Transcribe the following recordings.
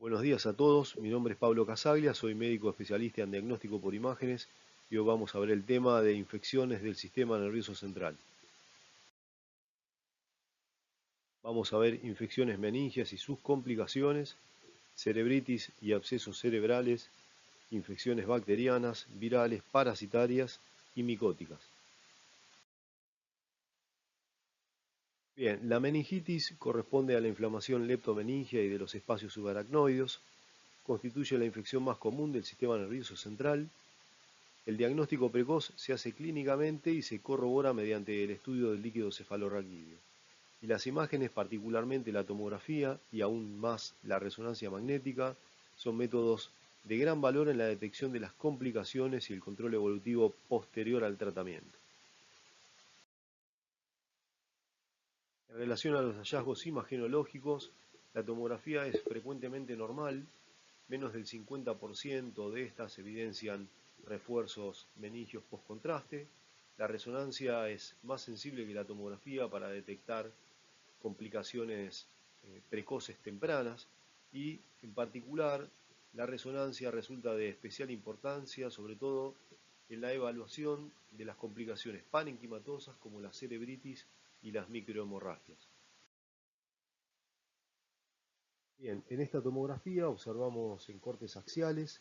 Buenos días a todos, mi nombre es Pablo Casaglia, soy médico especialista en diagnóstico por imágenes y hoy vamos a ver el tema de infecciones del sistema nervioso central. Vamos a ver infecciones meningias y sus complicaciones, cerebritis y abscesos cerebrales, infecciones bacterianas, virales, parasitarias y micóticas. Bien, la meningitis corresponde a la inflamación leptomeningia y de los espacios subaracnoides, constituye la infección más común del sistema nervioso central. El diagnóstico precoz se hace clínicamente y se corrobora mediante el estudio del líquido cefalorraquídeo. Y las imágenes, particularmente la tomografía y aún más la resonancia magnética, son métodos de gran valor en la detección de las complicaciones y el control evolutivo posterior al tratamiento. En relación a los hallazgos imagenológicos, la tomografía es frecuentemente normal, menos del 50% de estas evidencian refuerzos meningios postcontraste. La resonancia es más sensible que la tomografía para detectar complicaciones precoces tempranas y en particular la resonancia resulta de especial importancia sobre todo en la evaluación de las complicaciones parenquimatosas como la cerebritis y las microhemorragias. Bien, en esta tomografía observamos en cortes axiales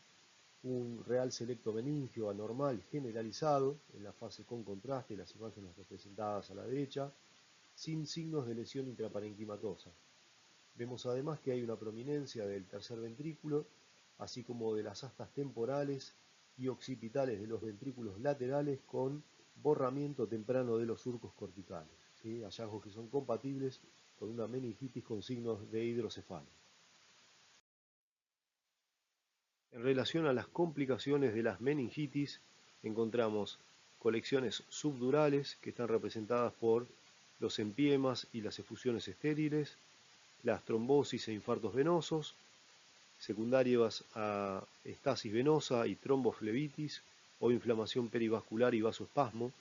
un real selecto meningio anormal generalizado en la fase con contraste, las imágenes representadas a la derecha, sin signos de lesión intraparenquimatosa. Vemos además que hay una prominencia del tercer ventrículo, así como de las astas temporales y occipitales de los ventrículos laterales con borramiento temprano de los surcos corticales, ¿sí? Hallazgos que son compatibles con una meningitis con signos de hidrocefalia. En relación a las complicaciones de las meningitis, encontramos colecciones subdurales que están representadas por los empiemas y las efusiones estériles, las trombosis e infartos venosos, secundarias a estasis venosa y tromboflebitis o inflamación perivascular y vasoespasmo.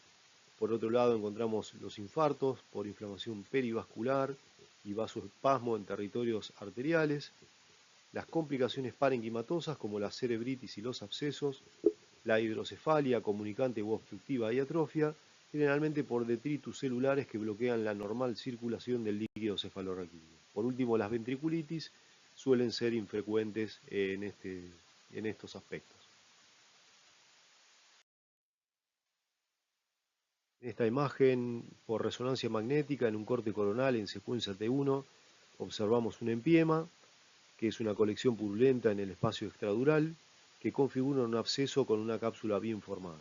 Por otro lado, encontramos los infartos por inflamación perivascular y vasoespasmo en territorios arteriales, las complicaciones parenquimatosas como la cerebritis y los abscesos, la hidrocefalia comunicante u obstructiva y atrofia, generalmente por detritus celulares que bloquean la normal circulación del líquido cefalorraquídeo. Por último, las ventriculitis suelen ser infrecuentes en estos aspectos. En esta imagen, por resonancia magnética en un corte coronal en secuencia T1, observamos un empiema, que es una colección purulenta en el espacio extradural, que configura un absceso con una cápsula bien formada.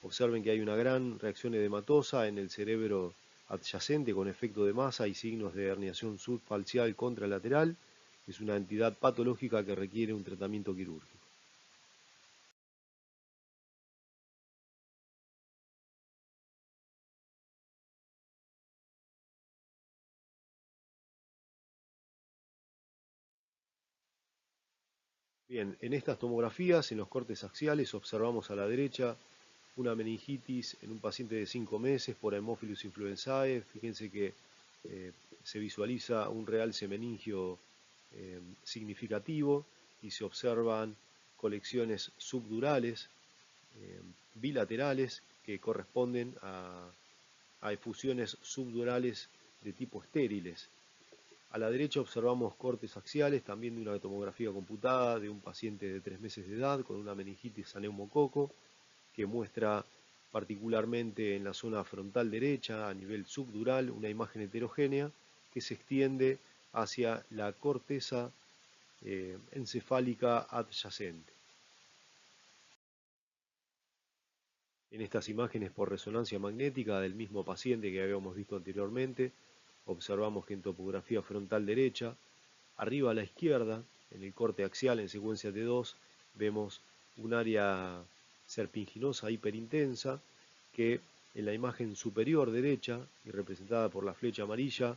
Observen que hay una gran reacción edematosa en el cerebro adyacente con efecto de masa y signos de herniación subfalcial contralateral. Es una entidad patológica que requiere un tratamiento quirúrgico. Bien, en estas tomografías, en los cortes axiales, observamos a la derecha una meningitis en un paciente de 5 meses por Haemophilus influenzae. Fíjense que se visualiza un realce meningio significativo y se observan colecciones subdurales bilaterales que corresponden a efusiones subdurales de tipo estériles. A la derecha observamos cortes axiales, también de una tomografía computada de un paciente de 3 meses de edad con una meningitis a neumococo, que muestra particularmente en la zona frontal derecha, a nivel subdural, una imagen heterogénea que se extiende hacia la corteza encefálica adyacente. En estas imágenes por resonancia magnética del mismo paciente que habíamos visto anteriormente, observamos que en topografía frontal derecha, arriba a la izquierda, en el corte axial en secuencia T2, vemos un área serpinginosa hiperintensa que en la imagen superior derecha, y representada por la flecha amarilla,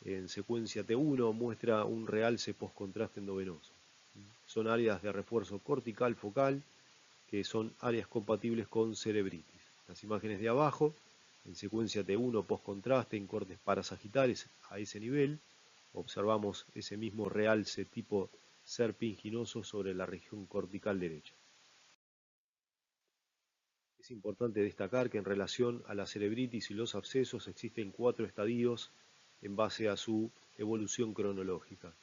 en secuencia T1 muestra un realce postcontraste endovenoso. Son áreas de refuerzo cortical focal que son áreas compatibles con cerebritis. Las imágenes de abajo, en secuencia T1 postcontraste en cortes parasagittales a ese nivel, observamos ese mismo realce tipo serpinginoso sobre la región cortical derecha. Es importante destacar que en relación a la cerebritis y los abscesos existen 4 estadios en base a su evolución cronológica.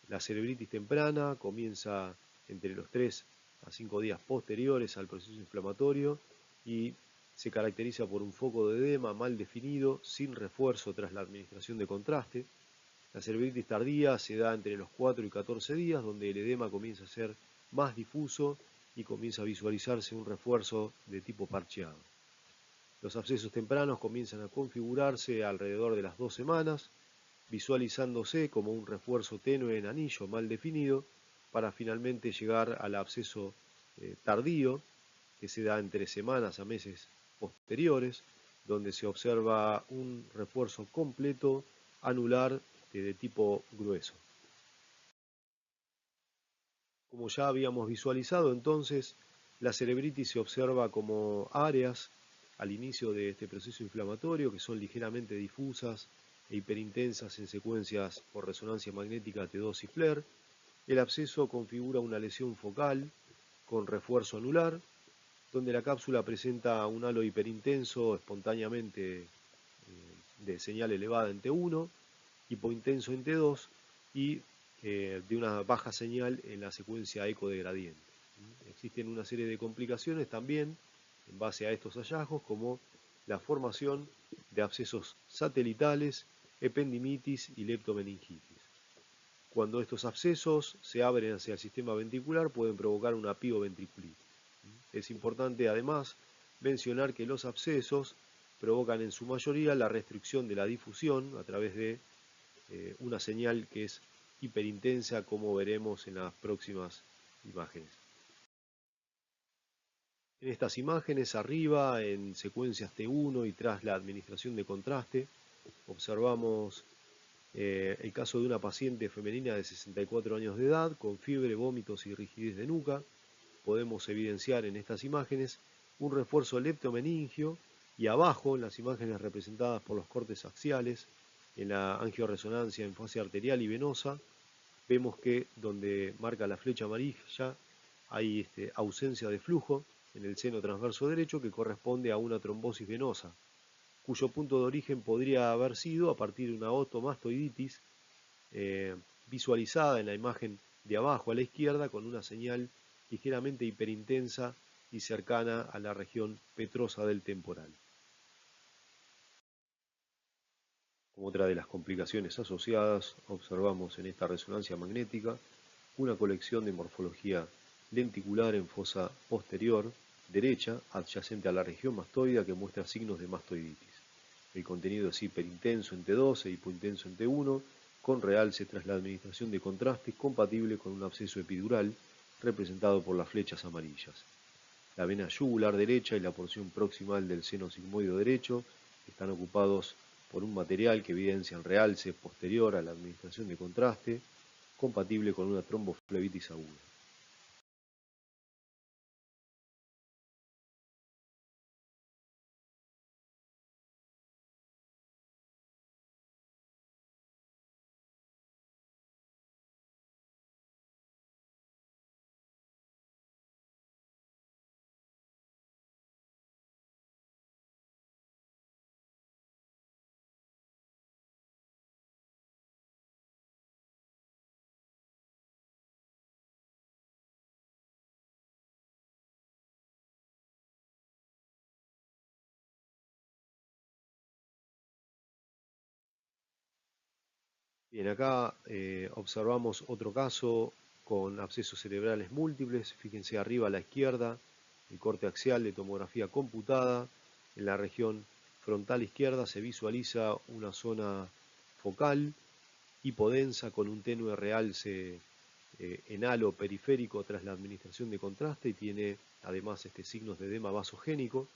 La cerebritis temprana comienza entre los 3 a 5 días posteriores al proceso inflamatorio y se caracteriza por un foco de edema mal definido, sin refuerzo tras la administración de contraste. La cerebritis tardía se da entre los 4 y 14 días, donde el edema comienza a ser más difuso y comienza a visualizarse un refuerzo de tipo parcheado. Los abscesos tempranos comienzan a configurarse alrededor de las 2 semanas, visualizándose como un refuerzo tenue en anillo mal definido, para finalmente llegar al absceso tardío, que se da entre semanas a meses posteriores, donde se observa un refuerzo completo anular de tipo grueso. Como ya habíamos visualizado entonces, la cerebritis se observa como áreas al inicio de este proceso inflamatorio que son ligeramente difusas e hiperintensas en secuencias por resonancia magnética T2 y FLAIR. El absceso configura una lesión focal con refuerzo anular, donde la cápsula presenta un halo hiperintenso espontáneamente de señal elevada en T1, hipointenso en T2 y de una baja señal en la secuencia eco de gradiente. Existen una serie de complicaciones también en base a estos hallazgos, como la formación de abscesos satelitales, ependimitis y leptomeningitis. Cuando estos abscesos se abren hacia el sistema ventricular pueden provocar una pigoventriculitis. Es importante además mencionar que los abscesos provocan en su mayoría la restricción de la difusión a través de una señal que es hiperintensa, como veremos en las próximas imágenes. En estas imágenes arriba, en secuencias T1 y tras la administración de contraste, observamos el caso de una paciente femenina de 64 años de edad con fiebre, vómitos y rigidez de nuca. Podemos evidenciar en estas imágenes un refuerzo leptomeningio y abajo, en las imágenes representadas por los cortes axiales, en la angioresonancia en fase arterial y venosa, vemos que donde marca la flecha amarilla hay ausencia de flujo en el seno transverso derecho que corresponde a una trombosis venosa, cuyo punto de origen podría haber sido a partir de una otomastoiditis visualizada en la imagen de abajo a la izquierda con una señal ligeramente hiperintensa y cercana a la región petrosa del temporal. Como otra de las complicaciones asociadas, observamos en esta resonancia magnética una colección de morfología lenticular en fosa posterior derecha, adyacente a la región mastoidea, que muestra signos de mastoiditis. El contenido es hiperintenso en T2 e hipointenso en T1, con realce tras la administración de contraste compatible con un absceso epidural representado por las flechas amarillas. La vena yugular derecha y la porción proximal del seno sigmoide derecho están ocupados por un material que evidencia el realce posterior a la administración de contraste, compatible con una tromboflebitis aguda. Bien, acá observamos otro caso con abscesos cerebrales múltiples. Fíjense arriba a la izquierda, el corte axial de tomografía computada. En la región frontal izquierda se visualiza una zona focal hipodensa con un tenue realce en halo periférico tras la administración de contraste y tiene además signos de edema vasogénico.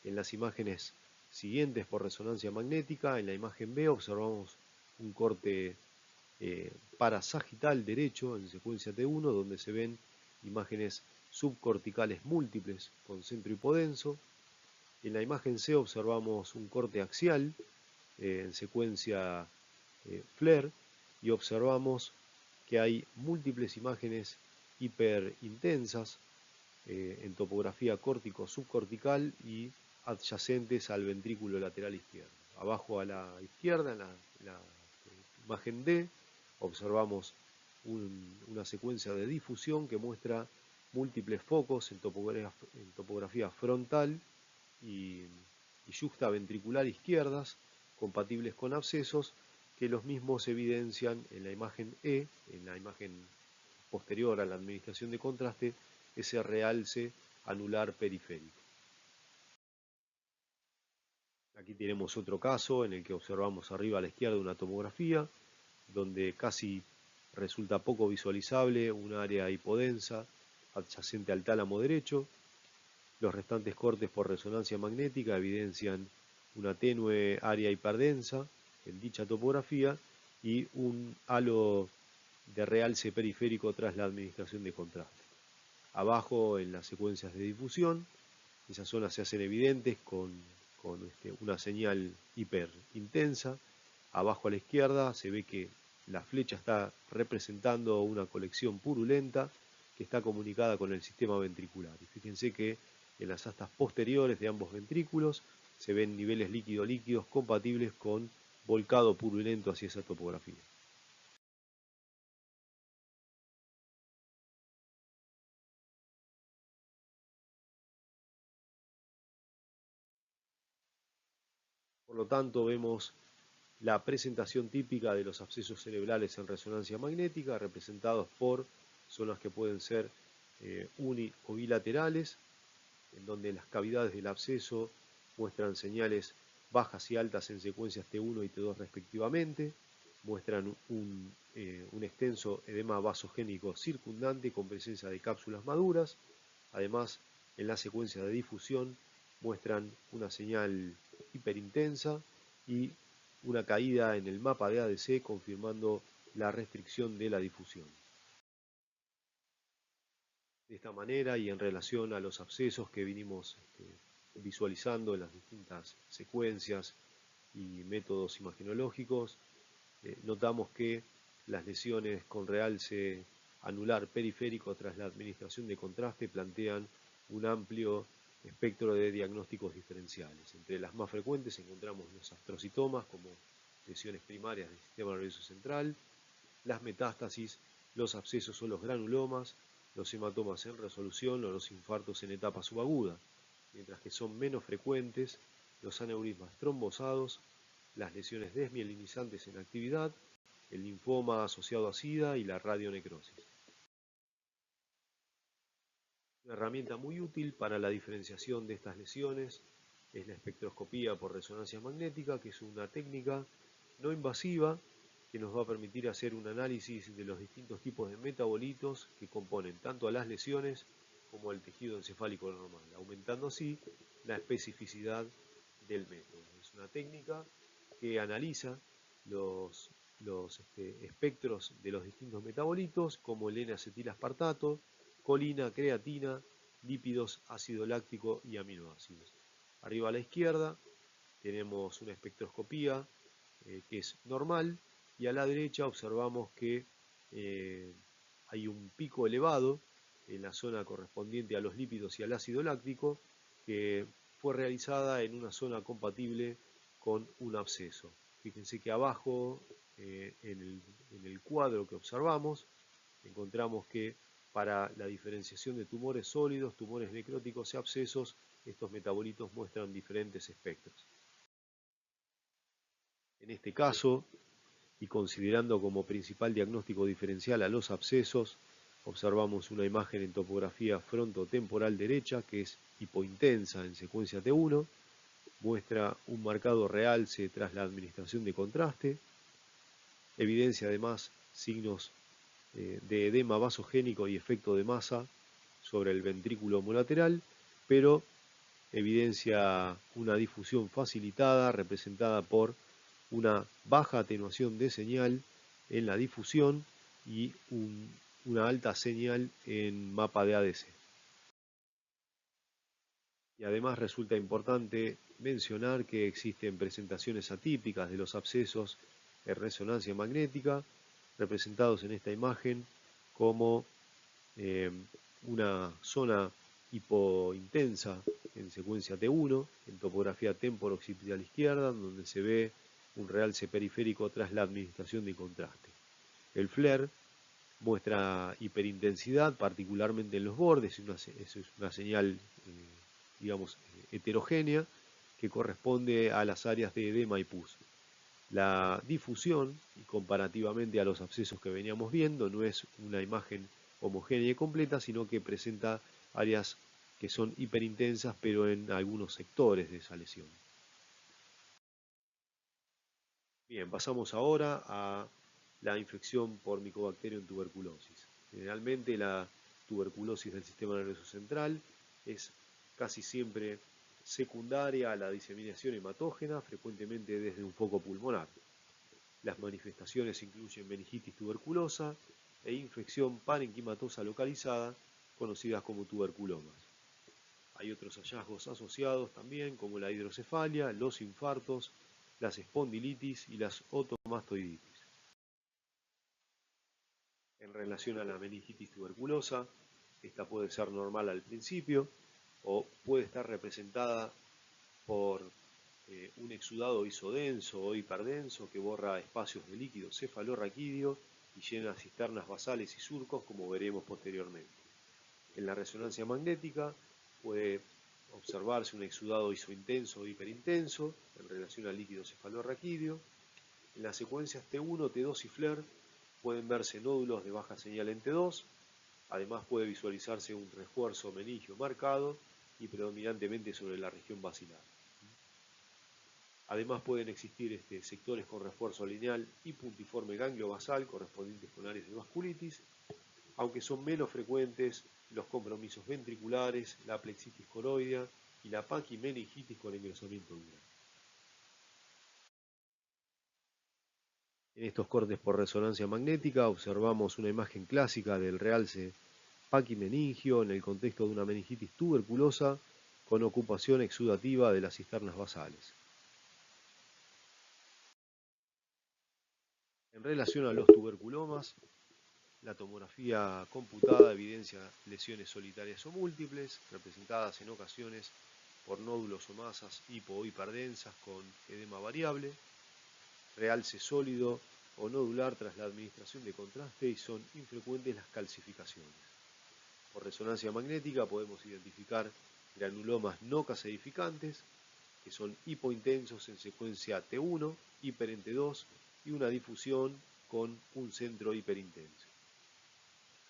En las imágenes siguientes por resonancia magnética, en la imagen B observamos un corte parasagital derecho en secuencia T1, donde se ven imágenes subcorticales múltiples con centro hipodenso. En la imagen C observamos un corte axial en secuencia FLAIR y observamos que hay múltiples imágenes hiperintensas en topografía córtico-subcortical y adyacentes al ventrículo lateral izquierdo. Abajo a la izquierda, en la imagen D, observamos una secuencia de difusión que muestra múltiples focos en topografía frontal y yuxtaventricular izquierdas, compatibles con abscesos, que los mismos evidencian en la imagen E, en la imagen posterior a la administración de contraste, ese realce anular periférico. Aquí tenemos otro caso en el que observamos arriba a la izquierda una tomografía, donde casi resulta poco visualizable un área hipodensa adyacente al tálamo derecho. Los restantes cortes por resonancia magnética evidencian una tenue área hiperdensa en dicha topografía y un halo de realce periférico tras la administración de contraste. Abajo, en las secuencias de difusión, esas zonas se hacen evidentes con una señal hiperintensa. Abajo a la izquierda se ve que la flecha está representando una colección purulenta que está comunicada con el sistema ventricular. Y fíjense que en las astas posteriores de ambos ventrículos se ven niveles líquido-líquidos compatibles con volcado purulento hacia esa topografía. Por lo tanto, vemos la presentación típica de los abscesos cerebrales en resonancia magnética, representados por zonas que pueden ser uni o bilaterales, en donde las cavidades del absceso muestran señales bajas y altas en secuencias T1 y T2 respectivamente, muestran un extenso edema vasogénico circundante con presencia de cápsulas maduras. Además, en la secuencia de difusión muestran una señal hiperintensa y una caída en el mapa de ADC confirmando la restricción de la difusión. De esta manera y en relación a los abscesos que vinimos visualizando en las distintas secuencias y métodos imagenológicos, notamos que las lesiones con realce anular periférico tras la administración de contraste plantean un amplio espectro de diagnósticos diferenciales. Entre las más frecuentes encontramos los astrocitomas como lesiones primarias del sistema nervioso central, las metástasis, los abscesos o los granulomas, los hematomas en resolución o los infartos en etapa subaguda, mientras que son menos frecuentes los aneurismas trombosados, las lesiones desmielinizantes en actividad, el linfoma asociado a SIDA y la radionecrosis. Una herramienta muy útil para la diferenciación de estas lesiones es la espectroscopía por resonancia magnética, que es una técnica no invasiva que nos va a permitir hacer un análisis de los distintos tipos de metabolitos que componen tanto a las lesiones como al tejido encefálico normal, aumentando así la especificidad del método. Es una técnica que analiza los espectros de los distintos metabolitos como el N-acetilaspartato, colina, creatina, lípidos, ácido láctico y aminoácidos. Arriba a la izquierda tenemos una espectroscopía que es normal y a la derecha observamos que hay un pico elevado en la zona correspondiente a los lípidos y al ácido láctico que fue realizada en una zona compatible con un absceso. Fíjense que abajo en el cuadro que observamos encontramos que para la diferenciación de tumores sólidos, tumores necróticos y abscesos, estos metabolitos muestran diferentes espectros. En este caso, y considerando como principal diagnóstico diferencial a los abscesos, observamos una imagen en topografía frontotemporal derecha que es hipointensa en secuencia T1, muestra un marcado realce tras la administración de contraste, evidencia además signos de edema vasogénico y efecto de masa sobre el ventrículo homolateral, pero evidencia una difusión facilitada representada por una baja atenuación de señal en la difusión y una alta señal en mapa de ADC. Y además resulta importante mencionar que existen presentaciones atípicas de los abscesos en resonancia magnética, representados en esta imagen como una zona hipointensa en secuencia T1, en topografía temporo-occipital izquierda, donde se ve un realce periférico tras la administración de contraste. El flare muestra hiperintensidad, particularmente en los bordes, es una señal, digamos, heterogénea, que corresponde a las áreas de edema y pus. La difusión, y comparativamente a los abscesos que veníamos viendo, no es una imagen homogénea y completa, sino que presenta áreas que son hiperintensas, pero en algunos sectores de esa lesión. Bien, pasamos ahora a la infección por Mycobacterium tuberculosis. Generalmente la tuberculosis del sistema nervioso central es casi siempre secundaria a la diseminación hematógena, frecuentemente desde un foco pulmonar. Las manifestaciones incluyen meningitis tuberculosa e infección parenquimatosa localizada, conocidas como tuberculomas. Hay otros hallazgos asociados también, como la hidrocefalia, los infartos, las espondilitis y las otomastoiditis. En relación a la meningitis tuberculosa, esta puede ser normal al principio o puede estar representada por un exudado isodenso o hiperdenso que borra espacios de líquido cefalorraquídeo y llena cisternas basales y surcos, como veremos posteriormente. En la resonancia magnética puede observarse un exudado isointenso o hiperintenso en relación al líquido cefalorraquídeo. En las secuencias T1, T2 y FLAIR pueden verse nódulos de baja señal en T2, además puede visualizarse un refuerzo meningio marcado y predominantemente sobre la región basilar. Además pueden existir sectores con refuerzo lineal y puntiforme ganglio basal correspondientes con áreas de vasculitis, aunque son menos frecuentes los compromisos ventriculares, la plexitis coroidea y la paquimeningitis con engrosamiento dural. En estos cortes por resonancia magnética observamos una imagen clásica del realce paquimeningio en el contexto de una meningitis tuberculosa con ocupación exudativa de las cisternas basales. En relación a los tuberculomas, la tomografía computada evidencia lesiones solitarias o múltiples, representadas en ocasiones por nódulos o masas hipo o hiperdensas con edema variable, realce sólido o nodular tras la administración de contraste, y son infrecuentes las calcificaciones. Por resonancia magnética podemos identificar granulomas no caseificantes, que son hipointensos en secuencia T1, hiper en T2 y una difusión con un centro hiperintenso.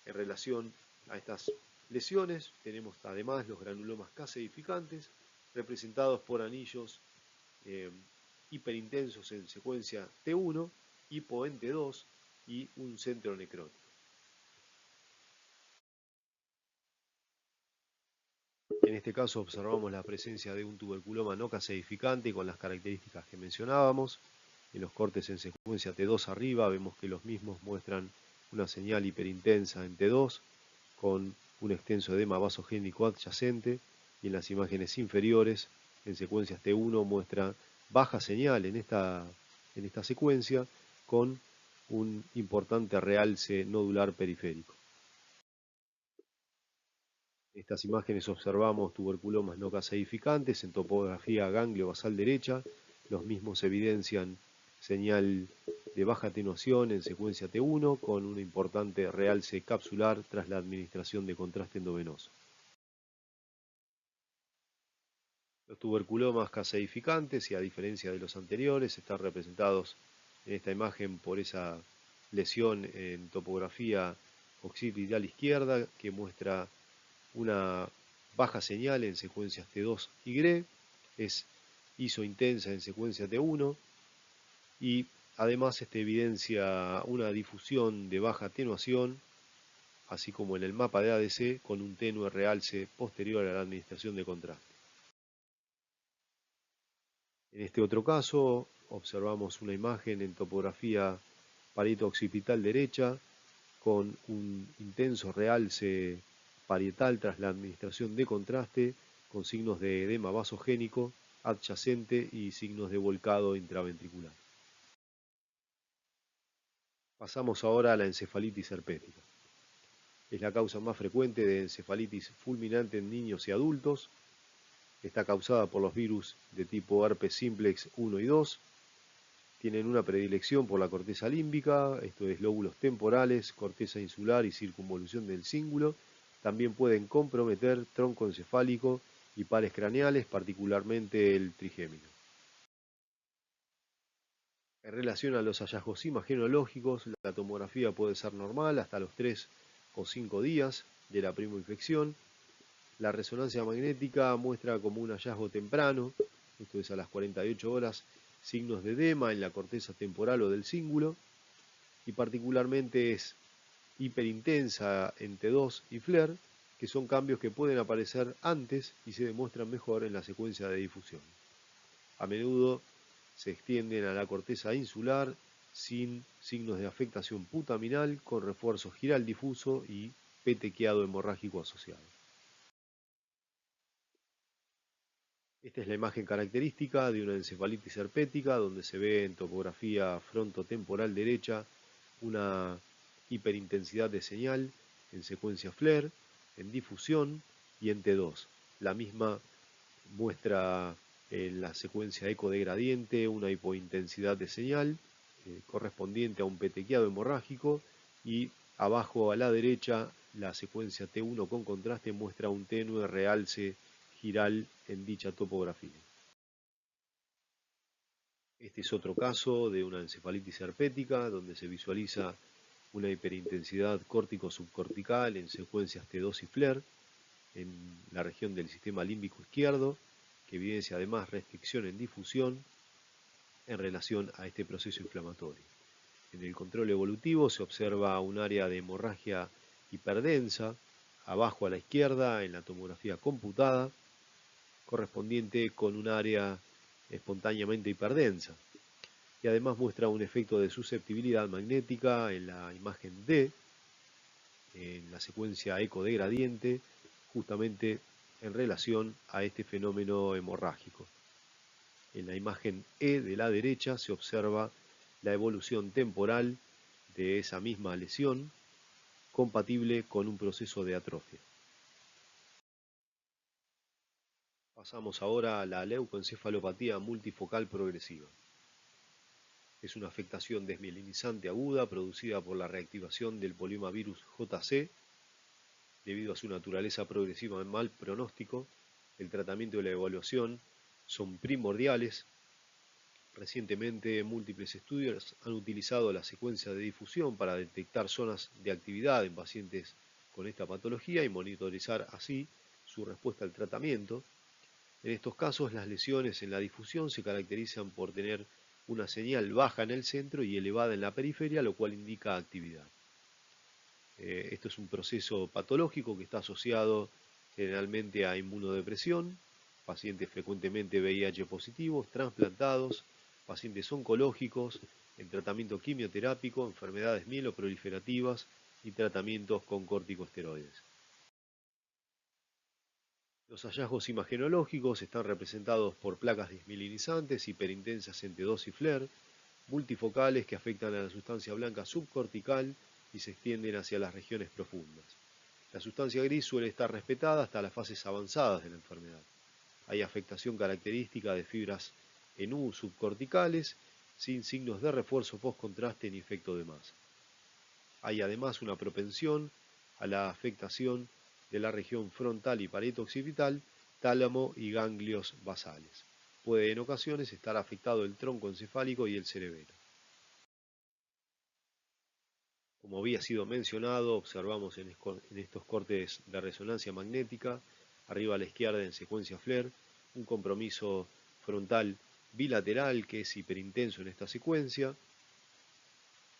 En relación a estas lesiones tenemos además los granulomas caseificantes, representados por anillos hiperintensos en secuencia T1, hipo en T2 y un centro necrótico. En este caso observamos la presencia de un tuberculoma no caseificante con las características que mencionábamos. En los cortes en secuencia T2 arriba vemos que los mismos muestran una señal hiperintensa en T2 con un extenso edema vasogénico adyacente, y en las imágenes inferiores en secuencias T1 muestra baja señal en esta secuencia con un importante realce nodular periférico. En estas imágenes observamos tuberculomas no caseificantes en topografía ganglio basal derecha. Los mismos evidencian señal de baja atenuación en secuencia T1 con un importante realce capsular tras la administración de contraste endovenoso. Los tuberculomas caseificantes, y a diferencia de los anteriores, están representados en esta imagen por esa lesión en topografía occipital izquierda que muestra una baja señal en secuencias T2 y GRE, es isointensa en secuencia T1 y además evidencia una difusión de baja atenuación, así como en el mapa de ADC con un tenue realce posterior a la administración de contraste. En este otro caso observamos una imagen en topografía parieto-occipital derecha con un intenso realce parietal tras la administración de contraste, con signos de edema vasogénico adyacente y signos de volcado intraventricular. Pasamos ahora a la encefalitis herpética. Es la causa más frecuente de encefalitis fulminante en niños y adultos. Está causada por los virus de tipo herpes simplex 1 y 2. Tienen una predilección por la corteza límbica, esto es lóbulos temporales, corteza insular y circunvolución del cíngulo. También pueden comprometer tronco encefálico y pares craneales, particularmente el trigémino. En relación a los hallazgos imagenológicos, la tomografía puede ser normal hasta los 3 o 5 días de la primoinfección. La resonancia magnética muestra como un hallazgo temprano, esto es a las 48 horas, signos de edema en la corteza temporal o del cíngulo, y particularmente es hiperintensa en T2 y FLAIR, que son cambios que pueden aparecer antes y se demuestran mejor en la secuencia de difusión. A menudo se extienden a la corteza insular sin signos de afectación putaminal, con refuerzo giral difuso y petequiado hemorrágico asociado. Esta es la imagen característica de una encefalitis herpética, donde se ve en topografía frontotemporal derecha una hiperintensidad de señal en secuencia FLAIR, en difusión y en T2. La misma muestra en la secuencia ecodegradiente una hipointensidad de señal correspondiente a un petequiado hemorrágico, y abajo a la derecha la secuencia T1 con contraste muestra un tenue realce giral en dicha topografía. Este es otro caso de una encefalitis herpética donde se visualiza una hiperintensidad córtico-subcortical en secuencias T2 y FLAIR en la región del sistema límbico izquierdo, que evidencia además restricción en difusión en relación a este proceso inflamatorio. En el control evolutivo se observa un área de hemorragia hiperdensa abajo a la izquierda en la tomografía computada, correspondiente con un área espontáneamente hiperdensa, y además muestra un efecto de susceptibilidad magnética en la imagen D, en la secuencia ecodegradiente, justamente en relación a este fenómeno hemorrágico. En la imagen E de la derecha se observa la evolución temporal de esa misma lesión, compatible con un proceso de atrofia. Pasamos ahora a la leucoencefalopatía multifocal progresiva. Es una afectación desmielinizante aguda producida por la reactivación del poliomavirus JC. Debido a su naturaleza progresiva en mal pronóstico, el tratamiento y la evaluación son primordiales. Recientemente, múltiples estudios han utilizado la secuencia de difusión para detectar zonas de actividad en pacientes con esta patología y monitorizar así su respuesta al tratamiento. En estos casos, las lesiones en la difusión se caracterizan por tener una señal baja en el centro y elevada en la periferia, lo cual indica actividad. Esto es un proceso patológico que está asociado generalmente a inmunodepresión, pacientes frecuentemente VIH positivos, trasplantados, pacientes oncológicos, en tratamiento quimioterápico, enfermedades mieloproliferativas y tratamientos con corticosteroides. Los hallazgos imagenológicos están representados por placas desmielinizantes hiperintensas en T2 y FLAIR, multifocales que afectan a la sustancia blanca subcortical y se extienden hacia las regiones profundas. La sustancia gris suele estar respetada hasta las fases avanzadas de la enfermedad. Hay afectación característica de fibras en U subcorticales, sin signos de refuerzo postcontraste ni efecto de masa. Hay además una propensión a la afectación de la región frontal y pared occipital, tálamo y ganglios basales. Puede en ocasiones estar afectado el tronco encefálico y el cerebelo. Como había sido mencionado, observamos en estos cortes de resonancia magnética, arriba a la izquierda en secuencia FLAIR, un compromiso frontal bilateral que es hiperintenso en esta secuencia.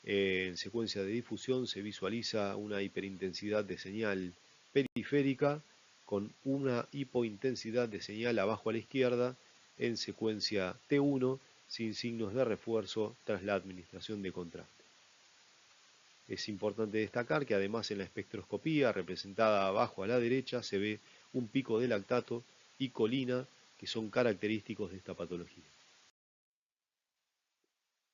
En secuencia de difusión se visualiza una hiperintensidad de señal periférica con una hipointensidad de señal abajo a la izquierda en secuencia T1 sin signos de refuerzo tras la administración de contraste. Es importante destacar que además en la espectroscopía representada abajo a la derecha se ve un pico de lactato y colina que son característicos de esta patología.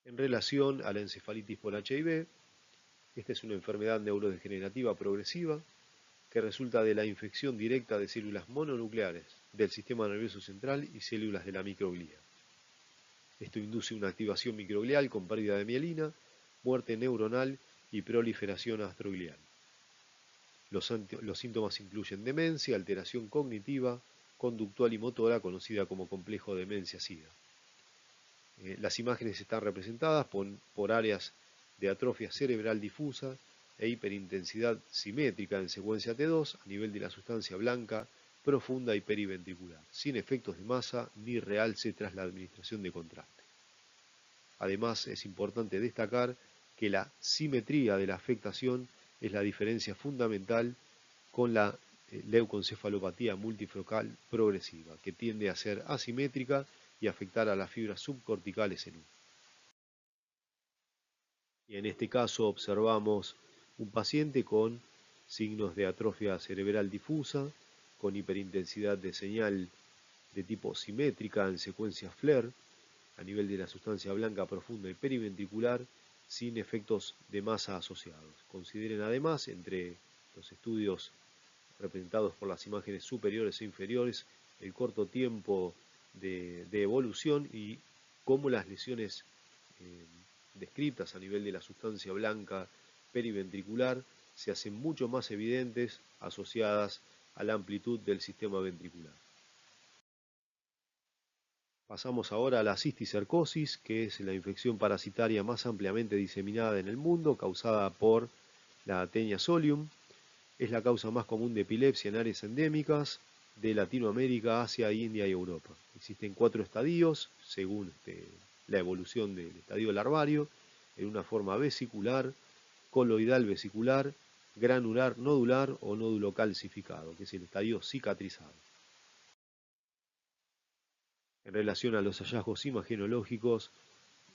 En relación a la encefalitis por HIV, Esta es una enfermedad neurodegenerativa progresiva que resulta de la infección directa de células mononucleares del sistema nervioso central y células de la microglía. Esto induce una activación microglial con pérdida de mielina, muerte neuronal y proliferación astroglial. Los síntomas incluyen demencia, alteración cognitiva, conductual y motora, conocida como complejo demencia-SIDA. Las imágenes están representadas por áreas de atrofia cerebral difusa e hiperintensidad simétrica en secuencia T2 a nivel de la sustancia blanca profunda y periventricular, sin efectos de masa ni realce tras la administración de contraste. Además, es importante destacar que la simetría de la afectación es la diferencia fundamental con la leucoencefalopatía multifocal progresiva, que tiende a ser asimétrica y afectar a las fibras subcorticales en U. Y en este caso observamos un paciente con signos de atrofia cerebral difusa, con hiperintensidad de señal de tipo simétrica en secuencia FLAIR, a nivel de la sustancia blanca profunda y periventricular, sin efectos de masa asociados. Consideren además, entre los estudios representados por las imágenes superiores e inferiores, el corto tiempo de evolución y cómo las lesiones descritas a nivel de la sustancia blanca periventricular se hacen mucho más evidentes asociadas a la amplitud del sistema ventricular. Pasamos ahora a la cisticercosis, que es la infección parasitaria más ampliamente diseminada en el mundo, causada por la Taenia solium. Es la causa más común de epilepsia en áreas endémicas de Latinoamérica, Asia, India y Europa. Existen 4 estadios, según la evolución del estadio larvario, en una forma vesicular, coloidal vesicular, granular nodular o nódulo calcificado, que es el estadio cicatrizado. En relación a los hallazgos imagenológicos,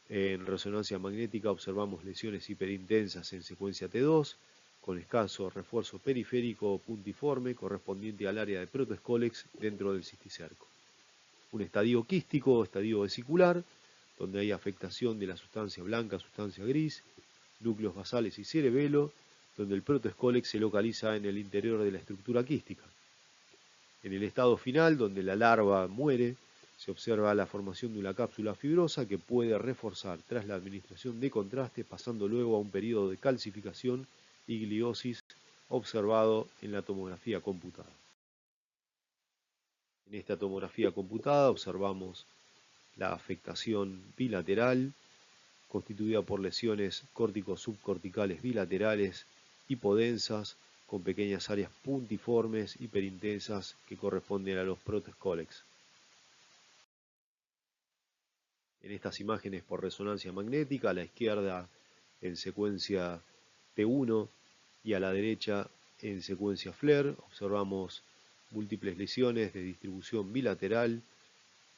en resonancia magnética observamos lesiones hiperintensas en secuencia T2, con escaso refuerzo periférico puntiforme correspondiente al área de protoescólex dentro del cisticerco. Un estadio quístico o estadio vesicular, donde hay afectación de la sustancia blanca, sustancia gris, núcleos basales y cerebelo, donde el protoescólex se localiza en el interior de la estructura quística. En el estado final, donde la larva muere, se observa la formación de una cápsula fibrosa que puede reforzar tras la administración de contraste, pasando luego a un periodo de calcificación y gliosis observado en la tomografía computada. En esta tomografía computada observamos la afectación bilateral, constituida por lesiones córtico-subcorticales bilaterales hipodensas, con pequeñas áreas puntiformes hiperintensas que corresponden a los protoescólex. En estas imágenes por resonancia magnética, a la izquierda en secuencia T1 y a la derecha en secuencia FLAIR, observamos múltiples lesiones de distribución bilateral,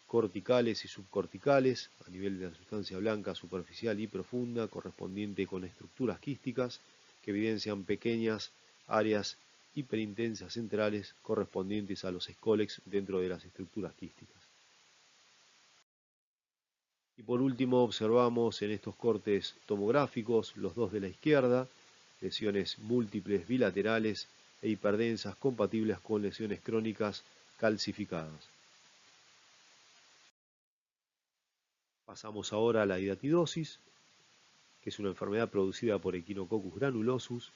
corticales y subcorticales, a nivel de la sustancia blanca superficial y profunda, correspondiente con estructuras quísticas, que evidencian pequeñas áreas hiperintensas centrales correspondientes a los escólex dentro de las estructuras quísticas. Y por último observamos en estos cortes tomográficos, los dos de la izquierda, lesiones múltiples bilaterales e hiperdensas compatibles con lesiones crónicas calcificadas. Pasamos ahora a la hidatidosis, que es una enfermedad producida por Echinococcus granulosus,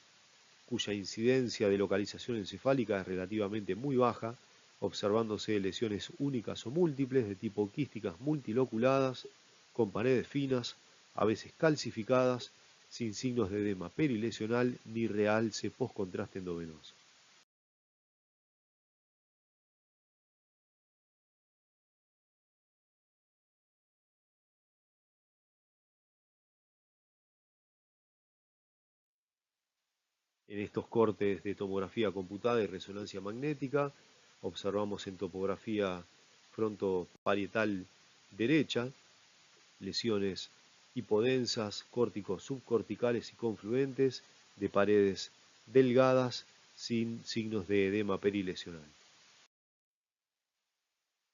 cuya incidencia de localización encefálica es relativamente muy baja, observándose lesiones únicas o múltiples de tipo quísticas multiloculadas, con paredes finas, a veces calcificadas, sin signos de edema perilesional ni realce postcontraste endovenoso. En estos cortes de tomografía computada y resonancia magnética, observamos en topografía frontoparietal derecha lesiones hipodensas, córticos subcorticales y confluentes de paredes delgadas sin signos de edema perilesional.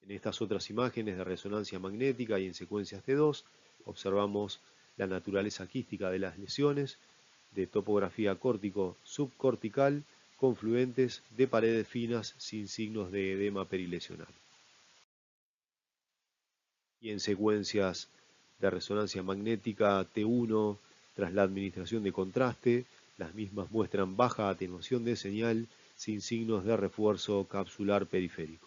En estas otras imágenes de resonancia magnética y en secuencias T2 observamos la naturaleza quística de las lesiones de topografía córtico-subcortical confluentes de paredes finas sin signos de edema perilesional. Y en secuencias de resonancia magnética T1 tras la administración de contraste, las mismas muestran baja atenuación de señal sin signos de refuerzo capsular periférico.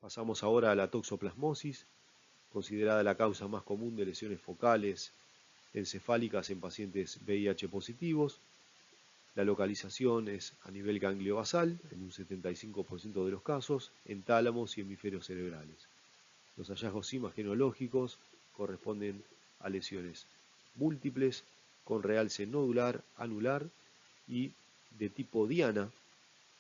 Pasamos ahora a la toxoplasmosis, considerada la causa más común de lesiones focales encefálicas en pacientes VIH positivos. La localización es a nivel ganglio basal, en un 75% de los casos, en tálamos y hemisferios cerebrales. Los hallazgos imagenológicos corresponden a lesiones múltiples con realce nodular, anular y de tipo diana,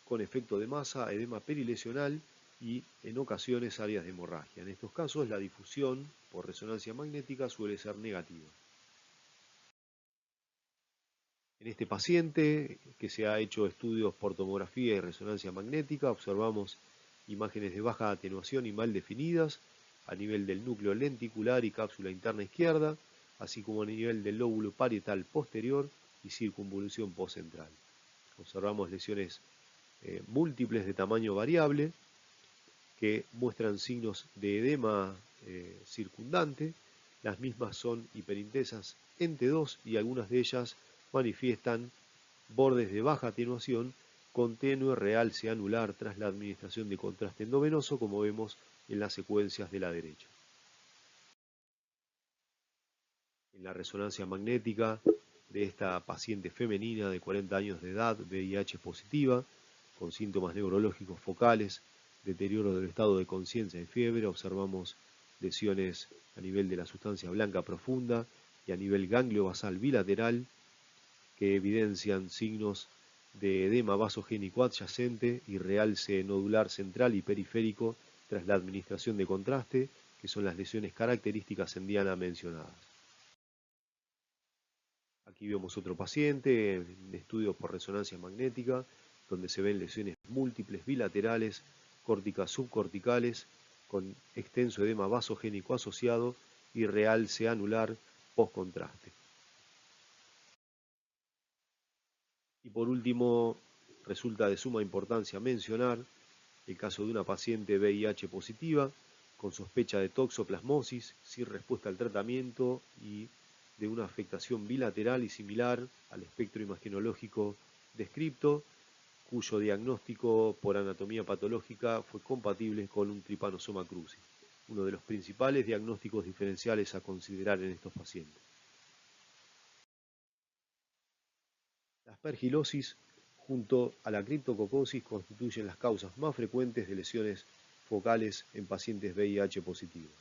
con efecto de masa, edema perilesional y en ocasiones áreas de hemorragia. En estos casos la difusión por resonancia magnética suele ser negativa. En este paciente, que se ha hecho estudios por tomografía y resonancia magnética, observamos imágenes de baja atenuación y mal definidas a nivel del núcleo lenticular y cápsula interna izquierda, así como a nivel del lóbulo parietal posterior y circunvolución postcentral. Observamos lesiones múltiples de tamaño variable que muestran signos de edema circundante. Las mismas son hiperintensas en T2 y algunas de ellas manifiestan bordes de baja atenuación con tenue realce anular tras la administración de contraste endovenoso, como vemos en las secuencias de la derecha. En la resonancia magnética de esta paciente femenina de 40 años de edad, VIH positiva, con síntomas neurológicos focales, deterioro del estado de conciencia y fiebre, observamos lesiones a nivel de la sustancia blanca profunda y a nivel ganglio basal bilateral, que evidencian signos de edema vasogénico adyacente y realce nodular central y periférico tras la administración de contraste, que son las lesiones características en diana mencionadas. Aquí vemos otro paciente en estudio por resonancia magnética, donde se ven lesiones múltiples bilaterales, córticas subcorticales, con extenso edema vasogénico asociado y realce anular postcontraste. Y por último, resulta de suma importancia mencionar el caso de una paciente VIH positiva con sospecha de toxoplasmosis, sin respuesta al tratamiento y de una afectación bilateral y similar al espectro imagenológico descripto, cuyo diagnóstico por anatomía patológica fue compatible con un trypanosoma cruzi, uno de los principales diagnósticos diferenciales a considerar en estos pacientes. La aspergilosis junto a la criptococosis constituyen las causas más frecuentes de lesiones focales en pacientes VIH positivos.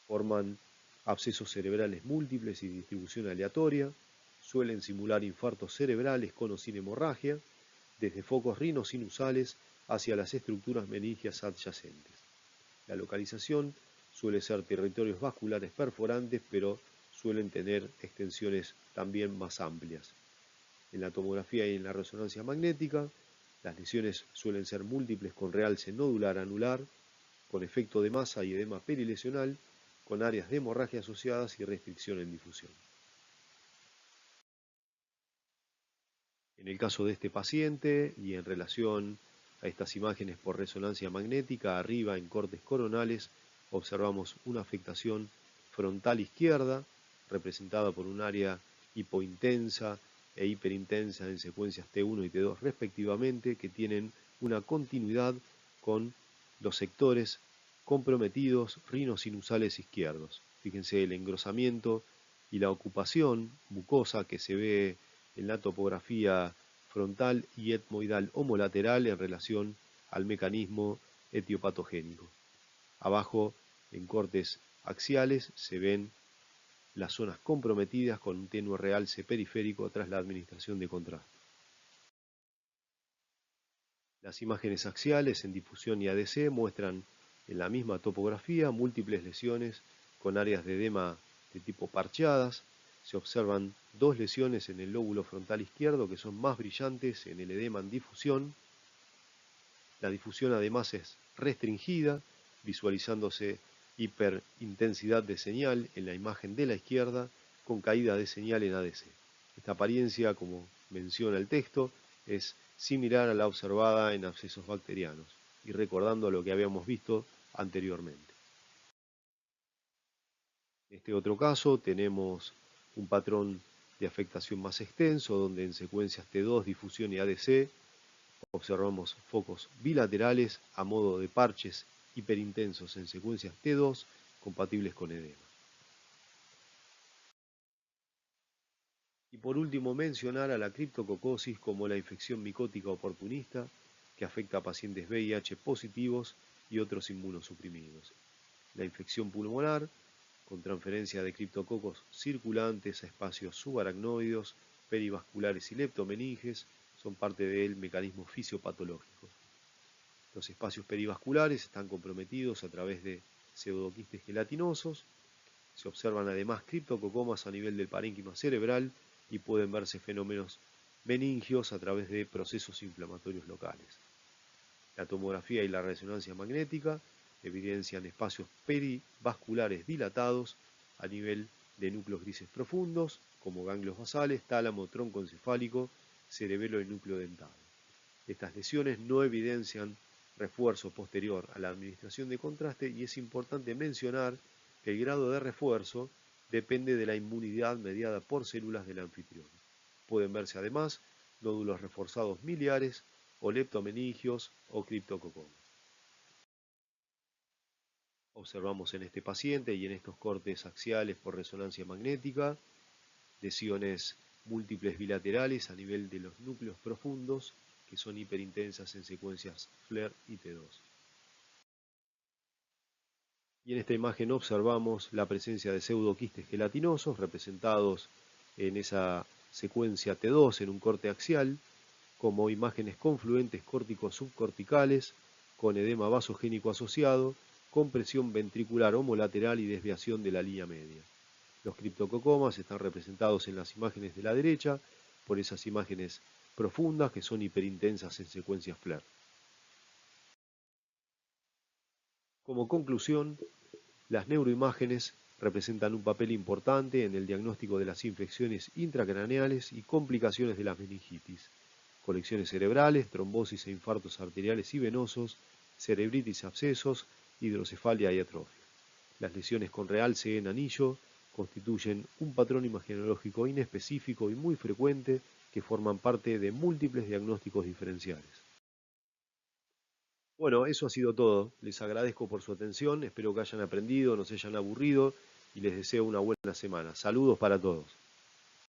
Forman abscesos cerebrales múltiples y de distribución aleatoria, suelen simular infartos cerebrales con o sin hemorragia, desde focos rinosinusales hacia las estructuras meningias adyacentes. La localización suele ser territorios vasculares perforantes, pero suelen tener extensiones también más amplias. En la tomografía y en la resonancia magnética, las lesiones suelen ser múltiples con realce nodular anular, con efecto de masa y edema perilesional, con áreas de hemorragia asociadas y restricción en difusión. En el caso de este paciente y en relación a estas imágenes por resonancia magnética, arriba en cortes coronales observamos una afectación frontal izquierda representada por un área hipointensa e hiperintensa en secuencias T1 y T2 respectivamente, que tienen una continuidad con los sectores comprometidos rinosinusales izquierdos. Fíjense el engrosamiento y la ocupación mucosa que se ve en la topografía frontal y etmoidal homolateral en relación al mecanismo etiopatogénico. Abajo, en cortes axiales, se ven las zonas comprometidas con un tenue realce periférico tras la administración de contraste. Las imágenes axiales en difusión y ADC muestran en la misma topografía múltiples lesiones con áreas de edema de tipo parcheadas. Se observan dos lesiones en el lóbulo frontal izquierdo que son más brillantes en el edema en difusión. La difusión además es restringida, visualizándose hiperintensidad de señal en la imagen de la izquierda, con caída de señal en ADC. Esta apariencia, como menciona el texto, es similar a la observada en abscesos bacterianos, y recordando lo que habíamos visto anteriormente. En este otro caso tenemos un patrón de afectación más extenso, donde en secuencias T2, difusión y ADC observamos focos bilaterales a modo de parches hiperintensos en secuencias T2 compatibles con edema. Y por último mencionar a la criptococosis como la infección micótica oportunista que afecta a pacientes VIH positivos y otros inmunosuprimidos. La infección pulmonar con transferencia de criptococos circulantes a espacios subaracnoides, perivasculares y leptomeninges son parte del mecanismo fisiopatológico. Los espacios perivasculares están comprometidos a través de pseudoquistes gelatinosos. Se observan además criptococomas a nivel del parénquima cerebral y pueden verse fenómenos meningios a través de procesos inflamatorios locales. La tomografía y la resonancia magnética evidencian espacios perivasculares dilatados a nivel de núcleos grises profundos, como ganglios basales, tálamo, tronco encefálico, cerebelo y núcleo dentado. Estas lesiones no evidencian refuerzo posterior a la administración de contraste y es importante mencionar que el grado de refuerzo depende de la inmunidad mediada por células del anfitrión. Pueden verse además nódulos reforzados miliares o leptomeningios o criptococomas. Observamos en este paciente y en estos cortes axiales por resonancia magnética lesiones múltiples bilaterales a nivel de los núcleos profundos que son hiperintensas en secuencias FLAIR y T2. Y en esta imagen observamos la presencia de pseudoquistes gelatinosos representados en esa secuencia T2 en un corte axial como imágenes confluentes córticos subcorticales con edema vasogénico asociado, compresión ventricular homolateral y desviación de la línea media. Los criptococomas están representados en las imágenes de la derecha por esas imágenes profundas que son hiperintensas en secuencias FLAIR. Como conclusión, las neuroimágenes representan un papel importante en el diagnóstico de las infecciones intracraneales y complicaciones de la meningitis, colecciones cerebrales, trombosis e infartos arteriales y venosos, cerebritis, abscesos, hidrocefalia y atrofia. Las lesiones con realce en anillo constituyen un patrón imagenológico inespecífico y muy frecuente que forman parte de múltiples diagnósticos diferenciales. Bueno, eso ha sido todo. Les agradezco por su atención, espero que hayan aprendido, no se hayan aburrido y les deseo una buena semana. Saludos para todos.